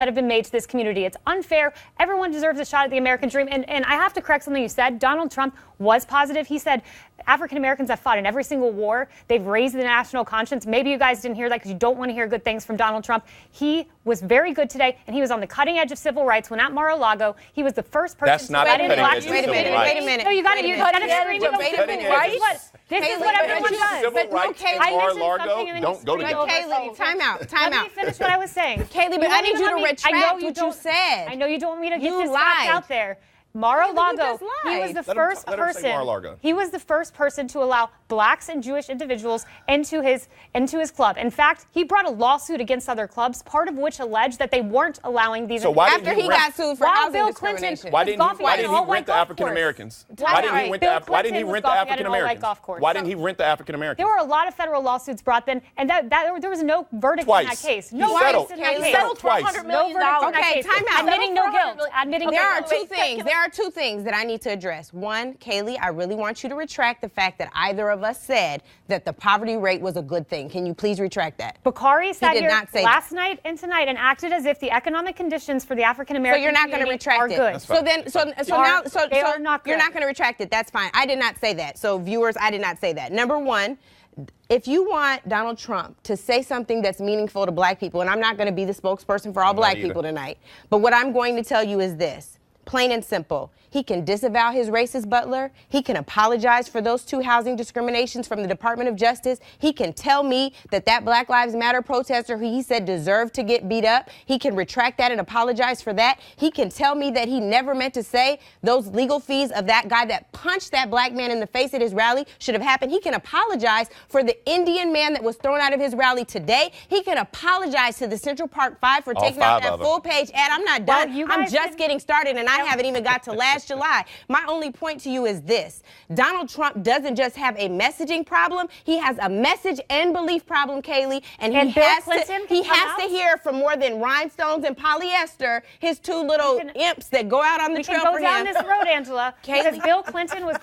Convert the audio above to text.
that have been made to this community. It's unfair. Everyone deserves a shot at the American dream. And I have to correct something you said. Donald Trump was positive. He said African Americans have fought in every single war. They've raised the national conscience. Maybe you guys didn't hear that because you don't want to hear good things from Donald Trump. He was very good today, and he was on the cutting edge of civil rights when at Mar-a-Lago. He was the first person to let in black people. Wait a minute. No, you got to hear that. This is what everyone does. Civil rights in Mar-a-Lago. Don't go together. Kaylee, time out. Let me finish what I was saying. Kaylee, but I need you to retract what you said. I know you don't want me to get this fact out there. Mar-a-Lago, he was the first person. He was the first person to allow blacks and Jewish individuals into his club. In fact, he brought a lawsuit against other clubs, part of which alleged that they weren't allowing these. So why after he got sued for housing discrimination? Why didn't he rent the African Americans? Why didn't he rent the African Americans? Why didn't he rent the African Americans? There were a lot of federal lawsuits brought then, and there was no verdict in that case. No verdict in that case. Settled for $100 million. Okay, time out. Admitting no guilt. Admitting there are two things. There are two things that I need to address. One, Kaylee, I really want you to retract the fact that either of us said that the poverty rate was a good thing. Can you please retract that? Bakari sat here last night and tonight and acted as if the economic conditions for the African American community are good. So you're not going to retract it. So you're not going to retract it. That's fine. I did not say that. So viewers, I did not say that. Number one, if you want Donald Trump to say something that's meaningful to black people, and I'm not going to be the spokesperson for all black people tonight, but what I'm going to tell you is this. Plain and simple. He can disavow his racist butler. He can apologize for those 2 housing discriminations from the Department of Justice. He can tell me that Black Lives Matter protester who he said deserved to get beat up, he can retract that and apologize for that. He can tell me that he never meant to say those legal fees of that guy that punched that black man in the face at his rally should have happened. He can apologize for the Indian man that was thrown out of his rally today. He can apologize to the Central Park 5 for taking out that full-page ad. I'm not done. I'm just getting started, and I haven't even got to last July. My only point to you is this. Donald Trump doesn't just have a messaging problem. He has a message and belief problem, Kaylee. And he has to hear from more than rhinestones and polyester, his 2 little imps that go out on the trail for him. We can go down this road, Angela, because Bill Clinton was